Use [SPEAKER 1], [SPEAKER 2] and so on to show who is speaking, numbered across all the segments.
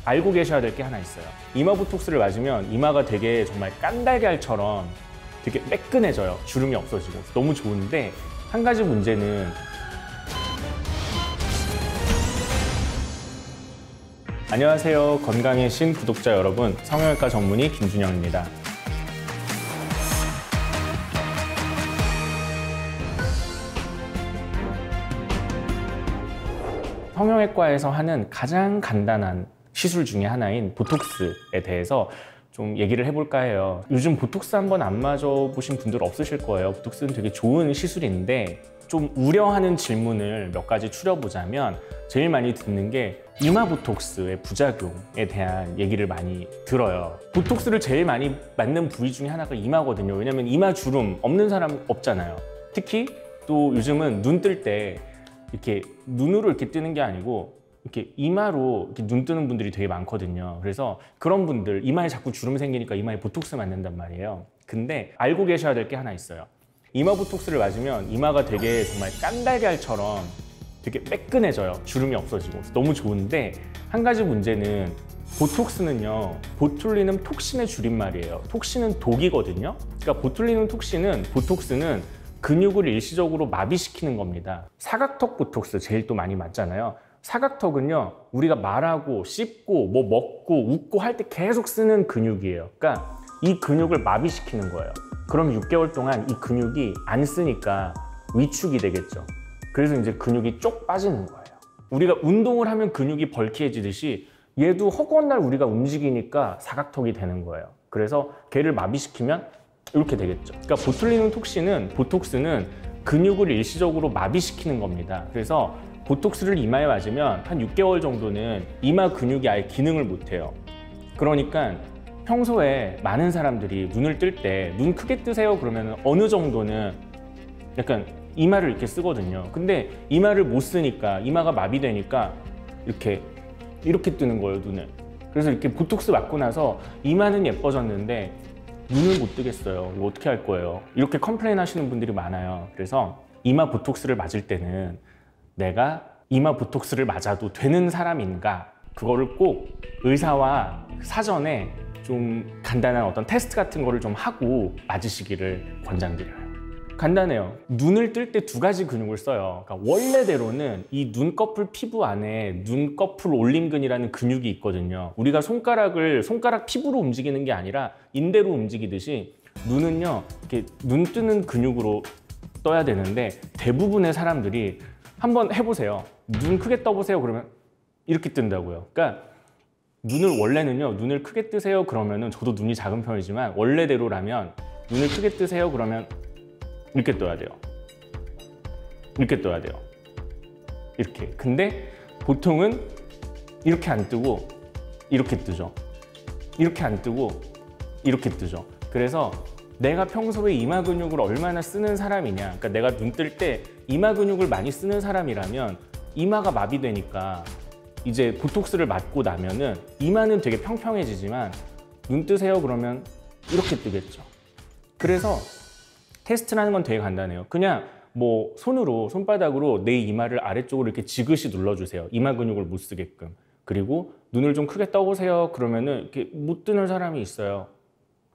[SPEAKER 1] 알고 계셔야 될 게 하나 있어요. 이마 보톡스를 맞으면 이마가 되게 정말 깐달걀처럼 되게 매끈해져요. 주름이 없어지고 너무 좋은데, 한 가지 문제는 안녕하세요. 건강의 신 구독자 여러분, 성형외과 전문의 김준영입니다. 성형외과에서 하는 가장 간단한 시술 중에 하나인 보톡스에 대해서 좀 얘기를 해볼까 해요. 요즘 보톡스 한번 안 맞아보신 분들 없으실 거예요. 보톡스는 되게 좋은 시술인데 좀 우려하는 질문을 몇 가지 추려보자면, 제일 많이 듣는 게 이마 보톡스의 부작용에 대한 얘기를 많이 들어요. 보톡스를 제일 많이 맞는 부위 중에 하나가 이마거든요. 왜냐면 이마 주름 없는 사람 없잖아요. 특히 또 요즘은 눈 뜰 때 이렇게 눈으로 이렇게 뜨는 게 아니고 이렇게 이마로 이렇게 눈 뜨는 분들이 되게 많거든요. 그래서 그런 분들, 이마에 자꾸 주름 생기니까 이마에 보톡스 맞는단 말이에요. 근데 알고 계셔야 될 게 하나 있어요. 이마 보톡스를 맞으면 이마가 되게 정말 깐달걀처럼 되게 매끈해져요. 주름이 없어지고 너무 좋은데, 한 가지 문제는 보톡스는요, 보툴리눔 톡신의 줄임말이에요. 톡신은 독이거든요. 그러니까 보툴리눔 톡신은, 보톡스는 근육을 일시적으로 마비시키는 겁니다. 사각턱 보톡스 제일 또 많이 맞잖아요. 사각턱은요, 우리가 말하고 씹고 뭐 먹고 웃고 할 때 계속 쓰는 근육이에요. 그러니까 이 근육을 마비시키는 거예요. 그럼 6개월 동안 이 근육이 안 쓰니까 위축이 되겠죠. 그래서 이제 근육이 쪽 빠지는 거예요. 우리가 운동을 하면 근육이 벌키해지듯이 얘도 허구한 날 우리가 움직이니까 사각턱이 되는 거예요. 그래서 걔를 마비시키면 이렇게 되겠죠. 그러니까 보툴리눔 톡신은, 보톡스는 근육을 일시적으로 마비시키는 겁니다. 그래서 보톡스를 이마에 맞으면 한 6개월 정도는 이마 근육이 아예 기능을 못해요. 그러니까 평소에 많은 사람들이 눈을 뜰 때 눈 크게 뜨세요 그러면 어느 정도는 약간 이마를 이렇게 쓰거든요. 근데 이마를 못 쓰니까, 이마가 마비되니까 이렇게 뜨는 거예요, 눈을. 그래서 이렇게 보톡스 맞고 나서 이마는 예뻐졌는데 눈을 못 뜨겠어요. 이거 어떻게 할 거예요? 이렇게 컴플레인 하시는 분들이 많아요. 그래서 이마 보톡스를 맞을 때는 내가 이마 보톡스를 맞아도 되는 사람인가, 그거를 꼭 의사와 사전에 좀 간단한 어떤 테스트 같은 거를 좀 하고 맞으시기를 권장드려요. 간단해요. 눈을 뜰 때 두 가지 근육을 써요. 그러니까 원래대로는 이 눈꺼풀 피부 안에 눈꺼풀 올림근이라는 근육이 있거든요. 우리가 손가락 피부로 움직이는 게 아니라 인대로 움직이듯이 눈은요, 이렇게 눈 뜨는 근육으로 떠야 되는데, 대부분의 사람들이 한번 해보세요. 눈 크게 떠보세요 그러면 이렇게 뜬다고요. 그러니까 눈을 크게 뜨세요 그러면은, 저도 눈이 작은 편이지만 원래대로라면 눈을 크게 뜨세요 그러면 이렇게 떠야 돼요. 이렇게 떠야 돼요. 이렇게. 근데 보통은 이렇게 안 뜨고 이렇게 뜨죠. 이렇게 안 뜨고 이렇게 뜨죠. 그래서 내가 평소에 이마 근육을 얼마나 쓰는 사람이냐, 그러니까 내가 눈 뜰 때 이마 근육을 많이 쓰는 사람이라면 이마가 마비되니까 이제 보톡스를 맞고 나면은 이마는 되게 평평해지지만 눈 뜨세요 그러면 이렇게 뜨겠죠. 그래서 테스트라는 건 되게 간단해요. 그냥 뭐 손바닥으로 내 이마를 아래쪽으로 이렇게 지그시 눌러주세요. 이마 근육을 못 쓰게끔. 그리고 눈을 좀 크게 떠보세요 그러면은 이렇게 못 뜨는 사람이 있어요.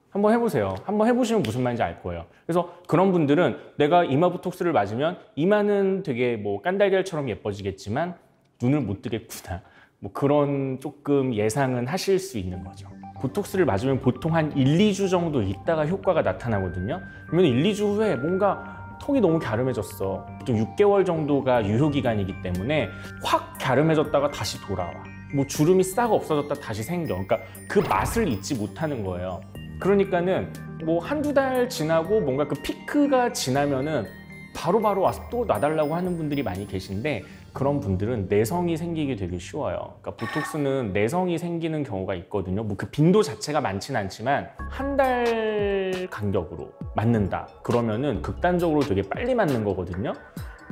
[SPEAKER 1] 한번 해보세요. 한번 해보시면 무슨 말인지 알 거예요. 그래서 그런 분들은 내가 이마 보톡스를 맞으면 이마는 되게 뭐 깐달걀처럼 예뻐지겠지만 눈을 못 뜨겠구나, 뭐 그런 조금 예상은 하실 수 있는 거죠. 보톡스를 맞으면 보통 한 1, 2주 정도 있다가 효과가 나타나거든요. 그러면 1, 2주 후에 뭔가 턱이 너무 갸름해졌어. 또 6개월 정도가 유효기간이기 때문에 확 갸름해졌다가 다시 돌아와. 뭐 주름이 싹 없어졌다 다시 생겨. 그러니까 그 맛을 잊지 못하는 거예요. 그러니까는 뭐 한두 달 지나고 뭔가 그 피크가 지나면은 바로바로 와서 또 놔달라고 하는 분들이 많이 계신데, 그런 분들은 내성이 생기기 되게 쉬워요. 그러니까 보톡스는 내성이 생기는 경우가 있거든요. 뭐 그 빈도 자체가 많지는 않지만 한 달 간격으로 맞는다 그러면은 극단적으로 되게 빨리 맞는 거거든요.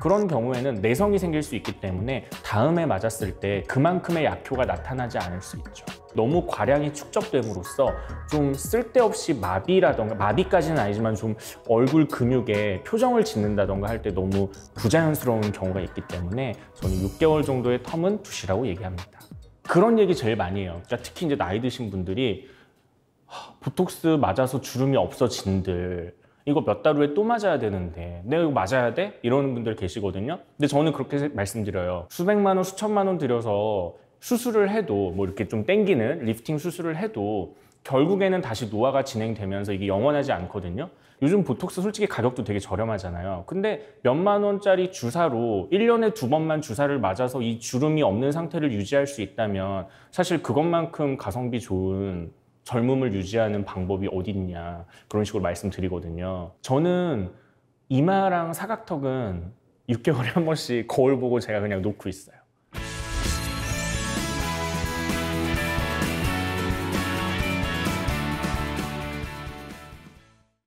[SPEAKER 1] 그런 경우에는 내성이 생길 수 있기 때문에 다음에 맞았을 때 그만큼의 약효가 나타나지 않을 수 있죠. 너무 과량이 축적됨으로써 좀 쓸데없이 마비라던가, 마비까지는 아니지만 좀 얼굴 근육에 표정을 짓는다던가 할 때 너무 부자연스러운 경우가 있기 때문에 저는 6개월 정도의 텀은 두시라고 얘기합니다. 그런 얘기 제일 많이 해요. 그러니까 특히 이제 나이 드신 분들이 보톡스 맞아서 주름이 없어진들, 이거 몇 달 후에 또 맞아야 되는데 내가 이거 맞아야 돼? 이러는 분들 계시거든요. 근데 저는 그렇게 말씀드려요. 수백만 원, 수천만 원 들여서 수술을 해도, 뭐 이렇게 좀 땡기는 리프팅 수술을 해도 결국에는 다시 노화가 진행되면서 이게 영원하지 않거든요. 요즘 보톡스 솔직히 가격도 되게 저렴하잖아요. 근데 몇만 원짜리 주사로 1년에 2번만 주사를 맞아서 이 주름이 없는 상태를 유지할 수 있다면 사실 그것만큼 가성비 좋은 젊음을 유지하는 방법이 어디 있냐, 그런 식으로 말씀드리거든요. 저는 이마랑 사각턱은 6개월에 한 번씩 거울 보고 제가 그냥 놓고 있어요.